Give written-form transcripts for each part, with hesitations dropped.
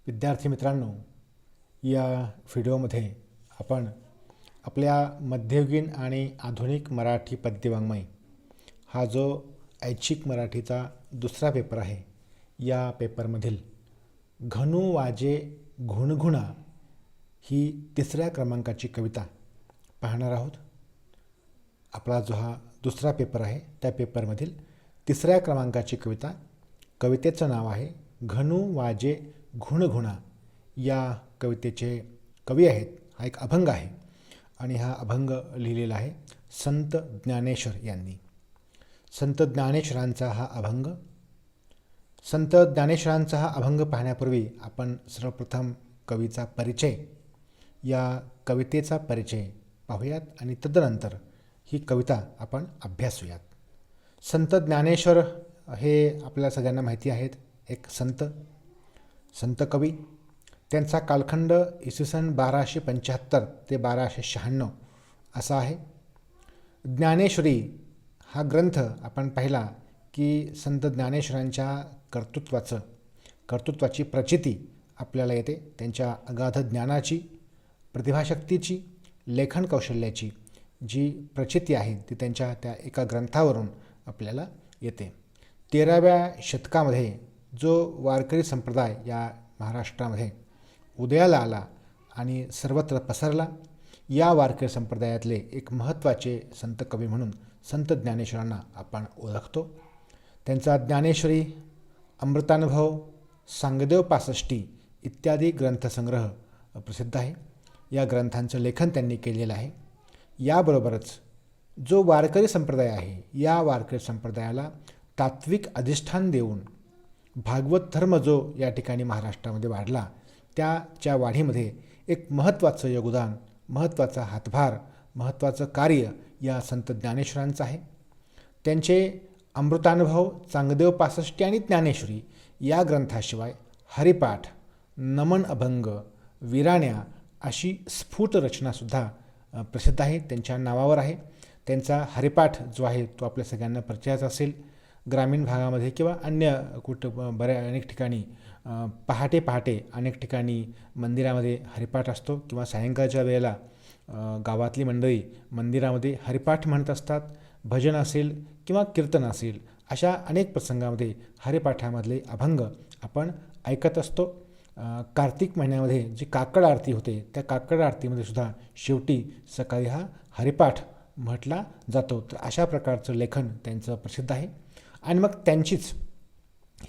विद्यार्थी मित्रांनो, या व्हिडिओमध्ये आपण आपल्या मध्ययुगीन आणि आधुनिक मराठी पद्यवाङ्मय हा जो ऐच्छिक मराठीचा दुसरा पेपर आहे, या पेपरमधील घनु वाजे घुणघुणा ही तिसऱ्या क्रमांकाची कविता पाहणार आहोत. आपला जो हा दुसरा पेपर आहे त्या पेपरमधील तिसऱ्या क्रमांकाची कविता, कवितेचं नाव आहे घनु वाजे घुणघुणा. या कवितेचे कवी आहेत, हा एक अभंग आहे आणि हा अभंग लिहिलेला आहे संत ज्ञानेश्वर यांनी. संत ज्ञानेश्वरांचा हा अभंग पाहण्यापूर्वी आपण सर्वप्रथम कवीचा परिचय, या कवितेचा परिचय पाहूयात आणि तदनंतर ही कविता आपण अभ्यासूयात. संत ज्ञानेश्वर हे आपल्या सगळ्यांना माहिती आहेत, एक संत कवी. त्यांचा कालखंड इसवी सन 1275 ते 1296 असा आहे. ज्ञानेश्वरी हा ग्रंथ आपण पाहिला की संत ज्ञानेश्वरांच्या कर्तृत्वाची प्रचिती आपल्याला येते. त्यांच्या अगाध ज्ञानाची, प्रतिभाशक्तीची, लेखन कौशल्याची जी प्रचिती आहे ती त्यांच्या त्या एका ग्रंथावरून आपल्याला येते. 13व्या शतकामध्ये जो वारकरी संप्रदाय या महाराष्ट्रामध्ये उदयाला आला आणि सर्वत्र पसरला, या वारकरी संप्रदायातले एक महत्त्वाचे संत कवी म्हणून संत ज्ञानेश्वरांना आपण ओळखतो. त्यांचा ज्ञानेश्वरी, अमृतानुभव, सांगदेव पासष्टी इत्यादी ग्रंथसंग्रह प्रसिद्ध आहे. या ग्रंथांचं लेखन त्यांनी केलेलं आहे. याबरोबरच जो वारकरी संप्रदाय आहे, या वारकरी संप्रदायाला तात्विक अधिष्ठान देऊन भागवत धर्म जो या ठिकाणी महाराष्ट्रामध्ये वाढला, त्याच्या वाढीमध्ये एक महत्त्वाचं योगदान, महत्त्वाचा हातभार, महत्त्वाचं कार्य या संत ज्ञानेश्वरांचं आहे. त्यांचे अमृतानुभव, चांगदेव पासष्टी आणि ज्ञानेश्वरी या ग्रंथाशिवाय हरिपाठ, नमन अभंग, विराण्या अशी स्फुट रचनासुद्धा प्रसिद्ध आहे, त्यांच्या नावावर आहे. त्यांचा हरिपाठ जो आहे तो आपल्या सगळ्यांना परिचयाचा असेल. ग्रामीण भागामध्ये किंवा अन्य अनेक ठिकाणी पहाटे अनेक ठिकाणी मंदिरामध्ये हरिपाठ असतो किंवा सायंकाळच्या वेळेला गावातली मंडळी मंदिरामध्ये हरिपाठ म्हणत असतात. भजन असेल किंवा कीर्तन असेल, अशा अनेक प्रसंगामध्ये हरिपाठामधले अभंग आपण ऐकत असतो. कार्तिक महिन्यामध्ये जी काकड आरती होते, त्या काकड आरतीमध्ये सुद्धा शेवटी सकाळी हा हरिपाठ म्हटला जातो. तर अशा प्रकारचं लेखन त्यांचं प्रसिद्ध आहे. आणि मग त्यांचीच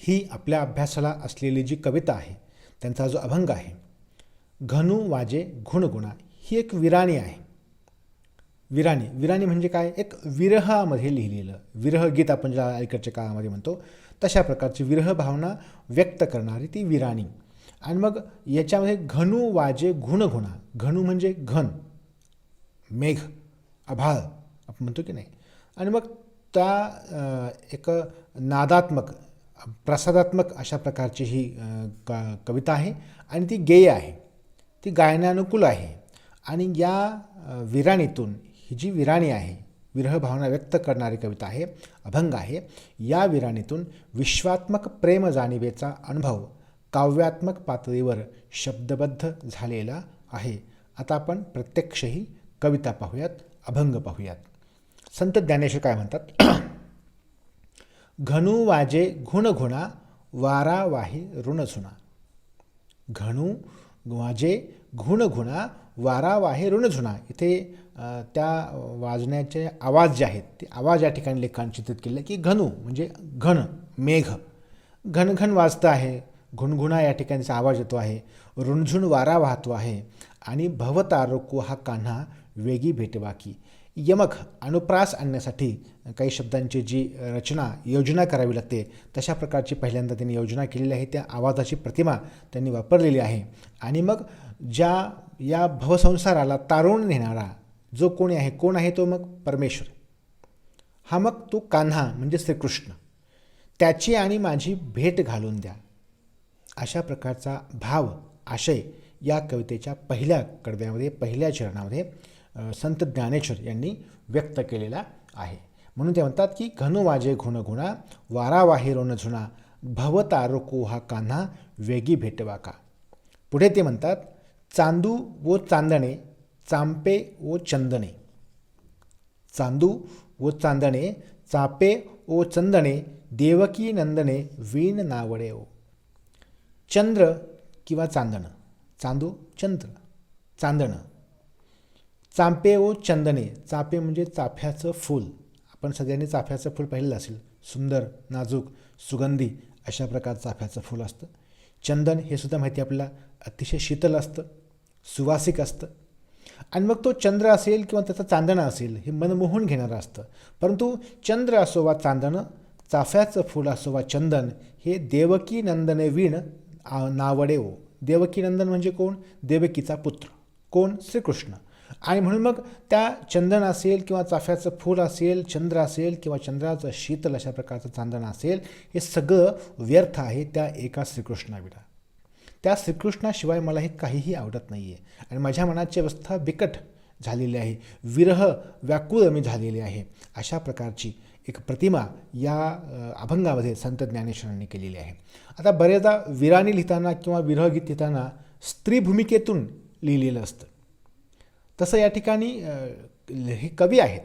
ही आपल्या अभ्यासाला असलेली जी कविता आहे, त्यांचा जो अभंग आहे घनु वाजे घुणघुणा, ही एक विराणी आहे. विराणी म्हणजे काय? एक विरहामध्ये लिहिलेलं विरहगीत आपण ज्या अलीकडच्या काळामध्ये म्हणतो, तशा प्रकारची विरह भावना व्यक्त करणारी ती विराणी. आणि मग याच्यामध्ये घनु वाजे घुणघुणा, घनु म्हणजे घन, मेघ, आभाळ आपण म्हणतो की नाही. आणि मग त्या एक नादात्मक, प्रसादात्मक अशा प्रकारची ही कविता आहे आणि ती गेय आहे, ती गायनानुकूल आहे. आणि या विराणीतून, ही जी विराणी आहे, विरह भावना व्यक्त करणारी कविता आहे, अभंग आहे, या विराणीतून विश्वात्मक प्रेम जाणीवेचा अनुभव काव्यात्मक पातळीवर शब्दबद्ध झालेला आहे. आता आपण प्रत्यक्ष ही कविता पाहूयात, अभंग पाहूयात. संत ज्ञानेश्वर काय म्हणतात? घनु वाजे घुणघुणा, वारा वाही ऋणझुणा. घनु वाजे घुणघुणा, वारा वाहे ऋणझुणा. इथे त्या वाजण्याचे आवाज जे आहेत, ते आवाज या ठिकाणी लेखांत चित्रित केले की घनु म्हणजे घन, मेघ घनघन वाजतं आहे, घुणघुणा या ठिकाणचा आवाज येतो आहे, ऋणझुण वारा वाहतो आहे. आणि भवतारोको हा कान्हा वेगी भेटवाकी. यमक अनुप्रास आणण्यासाठी काही शब्दांची जी योजना करावी लागते, तशा प्रकारची पहिल्यांदा त्यांनी योजना केलेली आहे. त्या आवाजाची प्रतिमा त्यांनी वापरलेली आहे. आणि मग ज्या या भवसंसाराला तारून नेणारा जो कोण आहे तो मग परमेश्वर. हा मग तो कान्हा म्हणजे श्रीकृष्ण. त्याची आणि माझी भेट घालून द्या, अशा प्रकारचा भाव, आशय या कवितेच्या पहिल्या कडव्यामध्ये, पहिल्या चरणामध्ये संत ज्ञानेश्वर यांनी व्यक्त केलेला आहे. म्हणून ते म्हणतात की घनु वाजे घुणघुणा, वारा वाहे ऋणझुणा, भवतारोको हा कान्हा वेगी भेटवाका. पुढे ते म्हणतात, चांदू व चांदणे चांपे व चंदणे. चांदू व चांदणे चापे ओ चंदणे देवकी नंदने वीण नावडे ओ. चंद्र किंवा चांदणं, चांदू चंद्र, चांदणं. चांपे ओ चंदने, चापे म्हणजे चाफ्याचं फूल. आपण सगळ्यांनी चाफ्याचं फूल पाहिलेलं असेल, सुंदर, नाजूक, सुगंधी अशा प्रकारचं चाफ्याचं फूल असतं. चंदन हे सुद्धा माहिती आपल्याला अतिशय शीतल असतं, सुवासिक असतं. आणि मग तो चंद्र असेल किंवा त्याचं चांदणं असेल हे मन मोहून घेणारं असतं. परंतु चंद्र असो वा चांदणं, चाफ्याचं फूल असो वा चंदन, हे देवकी नंदने वीण नावडे ओ. देवकी नंदन म्हणजे कोण? देवकीचा पुत्र. कोण? श्रीकृष्ण. आणि म्हणून मग त्या चंदन असेल किंवा चाफ्याचं फूल असेल, चंद्र असेल किंवा चंद्राचं शीतल अशा प्रकारचं चांदण असेल, हे सगळं व्यर्थ आहे त्या एका श्रीकृष्णाविना. त्या श्रीकृष्णाशिवाय मला हे काहीही आवडत नाही आहे. आणि माझ्या मनाची अवस्था बिकट झालेली आहे, विरह व्याकुळ मी झालेली आहे. अशा प्रकारची एक प्रतिमा या अभंगामध्ये संत ज्ञानेश्वरांनी केलेली आहे. आता बरेचदा वीराणी लिहिताना किंवा विरहगीत लिहिताना स्त्री भूमिकेतून लिहिलेलं असतं. तसं या ठिकाणी हे कवी आहेत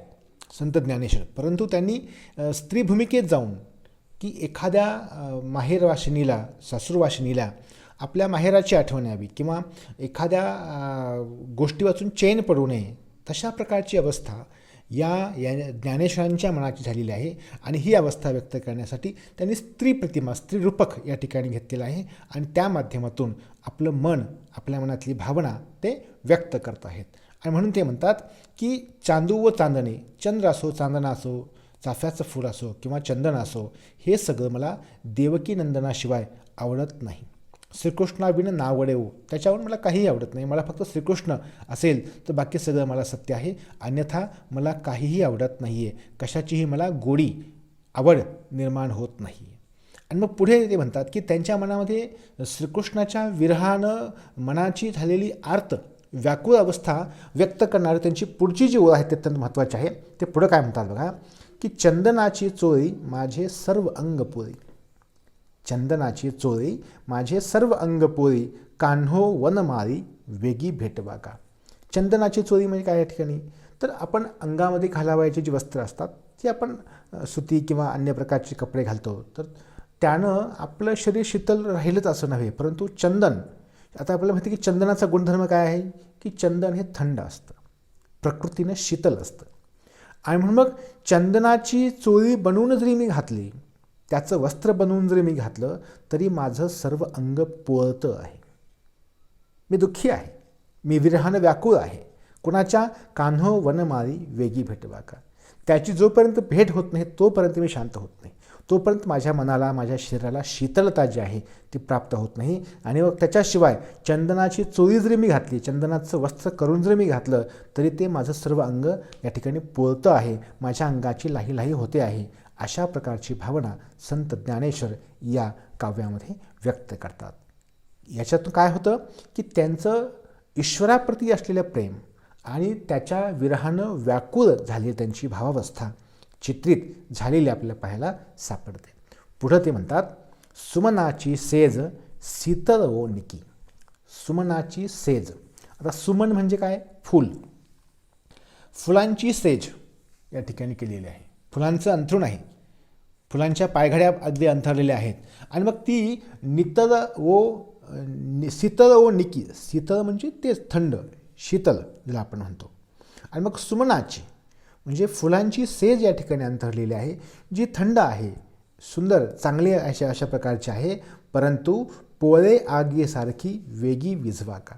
संत ज्ञानेश्वर, परंतु त्यांनी स्त्री भूमिकेत जाऊन की एखाद्या माहेरवाशिनीला, सासूरवाशिनीला आपल्या माहेराची आठवण यावी किंवा एखाद्या गोष्टी वाचून चैन पडू नये, तशा प्रकारची अवस्था या ज्ञानेश्वरांच्या मनाची झालेली आहे. आणि ही अवस्था व्यक्त करण्यासाठी त्यांनी स्त्री प्रतिमा, स्त्री रूपक या ठिकाणी घेतलेलं आहे. आणि त्या माध्यमातून आपलं मन, आपल्या मनातली भावना ते व्यक्त करत आहेत. आणि म्हणून ते म्हणतात की चांदू व चांदणे, चंद्र असो, चांदणा असो, चाफ्याचं फूल असो किंवा चंदन असो, हे सगळं मला देवकी नंदनाशिवाय आवडत नाही. श्रीकृष्णाविण नावडे ओ, त्याच्यावर मला काहीही आवडत नाही. मला फक्त श्रीकृष्ण असेल तर बाकी सगळं मला सत्य आहे, अन्यथा मला काहीही आवडत नाही आहे. कशाचीही मला गोडी, आवड निर्माण होत नाही. आणि मग पुढे ते म्हणतात की त्यांच्या मनामध्ये श्रीकृष्णाच्या विरहानं मनाची झालेली आर्त व्याकुळ अवस्था व्यक्त करणारी त्यांची पुढची जी ओळ आहे ते अत्यंत महत्त्वाची आहे. ते पुढं काय म्हणतात बघा, की चंदनाची चोळी माझे सर्व अंग पोळी. चंदनाची चोळी माझे सर्व अंग पोळी, कान्हो वनमाळी वेगी भेटवा का. चंदनाची चोळी म्हणजे काय या ठिकाणी? तर आपण अंगामध्ये घालावायची जी वस्त्र असतात ती आपण सुती किंवा अन्य प्रकारचे कपडे घालतो, तर त्यानं आपलं शरीर शीतल राहिलंच असं नव्हे, परंतु चंदन, आता आपल्याला माहिती की चंदनाचा गुणधर्म काय आहे की चंदन हे थंड असतं, प्रकृतीनं शीतल असतं. आणि म्हणून मग चंदनाची चोळी बनवून जरी मी घातली, त्याचं वस्त्र बनवून जरी मी घातलं, तरी माझं सर्व अंग पोळतं आहे. मी दुःखी आहे, मी विरहानं व्याकुळ आहे. कुणाच्या? कान्हो वनमाळी वेगी भेटवा का. त्याची जोपर्यंत भेट होत नाही तोपर्यंत मी शांत होत नाही, तोपर्यंत माझ्या मनाला, माझ्या शरीराला शीतलता जी आहे ती प्राप्त होत नाही. आणि मग त्याच्याशिवाय चंदनाची चोळी जरी मी घातली, चंदनाचं वस्त्र करून जरी मी घातलं, तरी ते माझं सर्व अंग या ठिकाणी पोळतं आहे, माझ्या अंगाची लाही लाही होते आहे. अशा प्रकारची भावना संत ज्ञानेश्वर या काव्यामध्ये व्यक्त करतात. याच्यातून काय होतं की त्यांचं ईश्वराप्रती असलेलं प्रेम आणि त्याच्या विरहानं व्याकुळ झालेली त्यांची भावावस्था चित्रित झालेली आपल्याला पाहायला सापडते. पुढं ते म्हणतात, सुमनाची सेज शीतल ओ निकी. सुमनाची सेज. आता सुमन म्हणजे काय? फूल. फुलांची सेज या ठिकाणी केलेली आहे. फुलांचं अंथरूण आहे, फुलांच्या पायघड्या अगदी अंथरलेल्या आहेत. आणि मग ती नितल व शीतल व निकी. शीतल म्हणजे तेच थंड, शीतल ज्याला आपण म्हणतो. आणि मग सुमनाची म्हणजे फुलांची सेज या ठिकाणी अंथरलेली आहे, जी थंड आहे, सुंदर, चांगली अशा प्रकारची आहे. परंतु पोळे आगीसारखी वेगी विझवा का.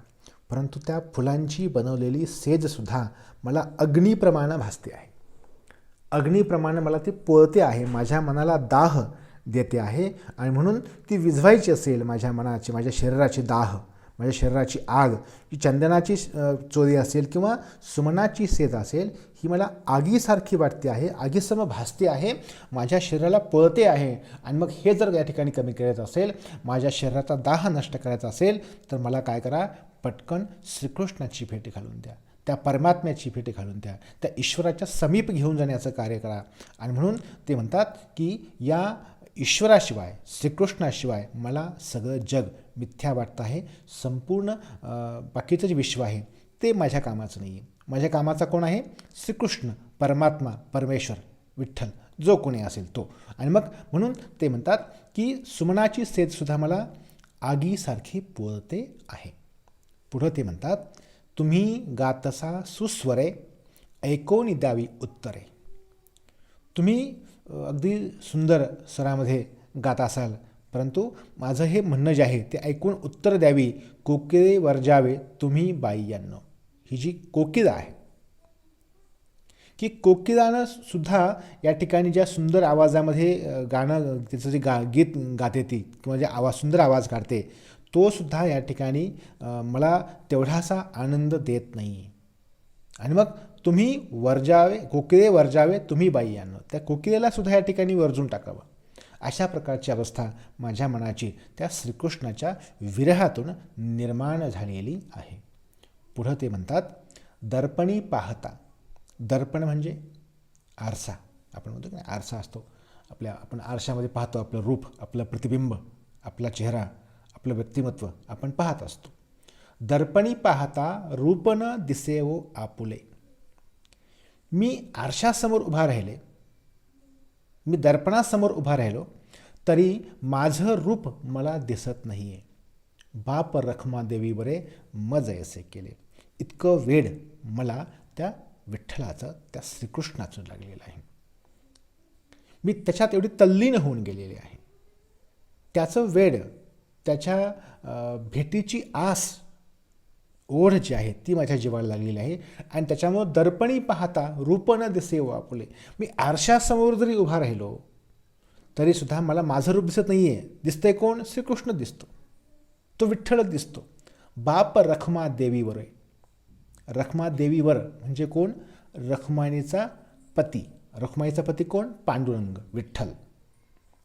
परंतु त्या फुलांची बनवलेली सेजसुद्धा मला अग्नीप्रमाणे भासते आहे, अग्नीप्रमाणे मला ती पोळते आहे, माझ्या मनाला दाह देते आहे. आणि म्हणून ती विझवायची असेल माझ्या मनाची, माझ्या शरीराची दाह, माझ्या शरीराची आग, जी चंदनाची चोळी असेल किंवा सुमनाची सेज असेल, ही मला आगीसारखी वाटते आहे, आगीसम भासते आहे, माझ्या शरीराला पळते आहे. आणि मग हे जर या ठिकाणी कमी करायचं असेल, माझ्या शरीराचा दाह नष्ट करायचा असेल, तर मला काय करा, पटकन श्रीकृष्णाची भेट घालून द्या, त्या परमात्म्याची भेट घालून द्या, त्या ईश्वराच्या समीप घेऊन जाण्याचं कार्य करा. आणि म्हणून ते म्हणतात की या ईश्वराशिवाय, श्रीकृष्णाशिवाय मला सगळं जग मिथ्या वाटतं आहे. संपूर्ण बाकीचं जे विश्व आहे ते माझ्या कामाचं नाही आहे. माझ्या कामाचा कोण आहे? श्रीकृष्ण, परमात्मा, परमेश्वर, विठ्ठल, जो कोणी असेल तो. आणि मग म्हणून ते म्हणतात की सुमनाची सेदसुद्धा मला आगीसारखी पोळते आहे. पुढं ते म्हणतात, तुम्ही गातसा सुस्वरे, ऐकोनी द्यावी उत्तरे. तुम्ही अगदी सुंदर स्वरामध्ये गात असाल, परंतु माझं हे म्हणणं जे आहे ते ऐकून उत्तर द्यावी. कोकिळे वर्जावे तुम्ही बाई यांनो. ही जी कोकिळा आहे, की कोकिळानं सुद्धा या ठिकाणी ज्या सुंदर आवाजामध्ये गाणं त्याचं जे गीत गाते ती किंवा जे सुंदर आवाज काढते, तो सुद्धा या ठिकाणी मला तेवढासा आनंद देत नाही. आणि मग तुम्ही वर्जावे, कोकिळे वर्जावे तुम्ही बाई यांनो. त्या कोकिळेला सुद्धा या ठिकाणी वर्जून टाकावं. अशा प्रकारची अवस्था माझ्या मनाची त्या श्रीकृष्णाच्या विरहातून निर्माण झालेली आहे. पुढं ते म्हणतात, दर्पणी पाहता. दर्पण म्हणजे आरसा. आपण म्हणतो की आरसा असतो आपण आरशामध्ये पाहतो आपलं रूप, आपलं प्रतिबिंब, आपला चेहरा, आपलं व्यक्तिमत्व आपण पाहत असतो. दर्पणी पाहता रूप न दिसेवो आपुले. मी आरशासमोर उभा राहिले, मी दर्पणासमोर उभा राहिलो तरी माझं रूप मला दिसत नाही आहे. बाप रखमादेवी बरे मज ऐसे केले. इतकं वेड मला त्या विठ्ठलाचं, त्या श्रीकृष्णाचं लागलेलं आहे. मी त्याच्यात एवढी तल्लीन होऊन गेलेली आहे. त्याचं वेड, त्याच्या भेटीची आस, ओढ जी आहे ती माझ्या जीवाला लागलेली आहे. आणि त्याच्यामुळं दर्पणी पाहता रूप न दिसेवो आपुले. मी आरशासमोर जरी उभा राहिलो तरीसुद्धा मला माझं रूप दिसत नाही आहे. दिसतंय कोण? श्रीकृष्ण दिसतो, तो विठ्ठलच दिसतो. बाप रखमा देवीवर आहे. रखमा देवीवर म्हणजे कोण? रखमाईचा पती. रखमाईचा पती कोण? पांडुरंग, विठ्ठल.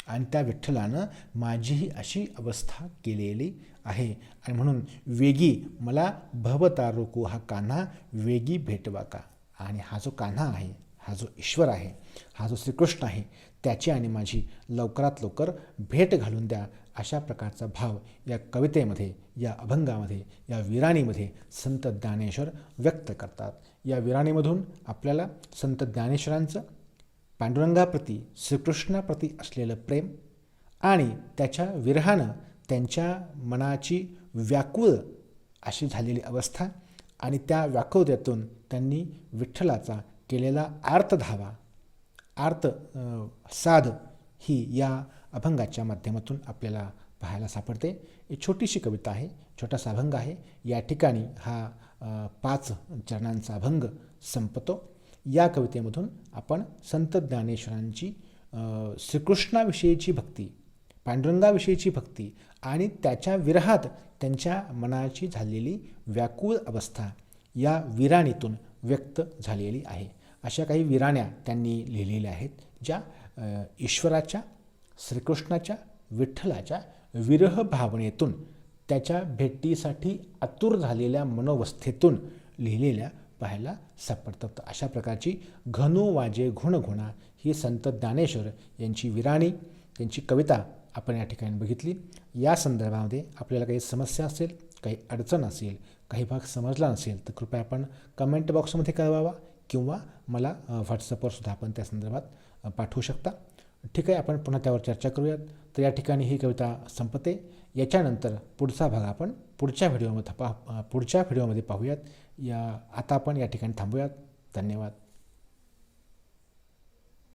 आणि त्या विठ्ठलानं माझीही अशी अवस्था केलेली आहे. आणि म्हणून वेगी मला भवता रोको हा कान्हा वेगी भेटवा का. आणि हा जो कान्हा आहे, हा जो ईश्वर आहे, हा जो श्रीकृष्ण आहे, त्याची आणि माझी लवकरात लवकर भेट घालून द्या. अशा प्रकारचा भाव या कवितेमध्ये, या अभंगामध्ये, या विराणीमध्ये संत ज्ञानेश्वर व्यक्त करतात. या विराणीमधून आपल्याला संत ज्ञानेश्वरांचं पांडुरंगाप्रती, श्रीकृष्णाप्रती असलेलं प्रेम आणि त्याच्या विरहानं त्यांच्या मनाची व्याकुळ अशी झालेली अवस्था आणि त्या व्याकुळतेतून त्यांनी विठ्ठलाचा केलेला आर्तधावा, साध ही या अभंगाच्या माध्यमातून आपल्याला पाहायला सापडते. एक छोटीशी कविता आहे, छोटासा अभंग आहे. या ठिकाणी हा 5 चरणांचा अभंग संपतो. या कवितेमधून आपण संत ज्ञानेश्वरांची श्रीकृष्णाविषयीची भक्ती, पांडुरंगाविषयीची भक्ती आणि त्याच्या विरहात त्यांच्या मनाची झालेली व्याकुळ अवस्था या विराणीतून व्यक्त झालेली आहे. अशा काही विराण्या त्यांनी लिहिलेल्या आहेत, ज्या ईश्वराच्या, श्रीकृष्णाच्या, विठ्ठलाच्या विरह भावनेतून, त्याच्या भेटीसाठी आतुर झालेल्या मनोवस्थेतून लिहिलेल्या पाहायला सापडतात. अशा प्रकारची घनु वाजे घुणघुणा ही संत ज्ञानेश्वर यांची विराणी, त्यांची कविता आपण या ठिकाणी बघितली. या संदर्भामध्ये आपल्याला काही समस्या असेल, काही अडचण असेल, काही भाग समजला नसेल तर कृपया आपण कमेंट बॉक्समध्ये कळवावा किंवा मला व्हॉट्सअपवर सुद्धा आपण त्या संदर्भात पाठवू शकता. ठीक आहे, आपण पुन्हा त्यावर चर्चा करूयात. तर या ठिकाणी ही कविता संपते. याच्यानंतर पुढचा भाग आपण पुढच्या व्हिडिओमध्ये पाहूयात. आता आपण या ठिकाणी थांबूयात. धन्यवाद.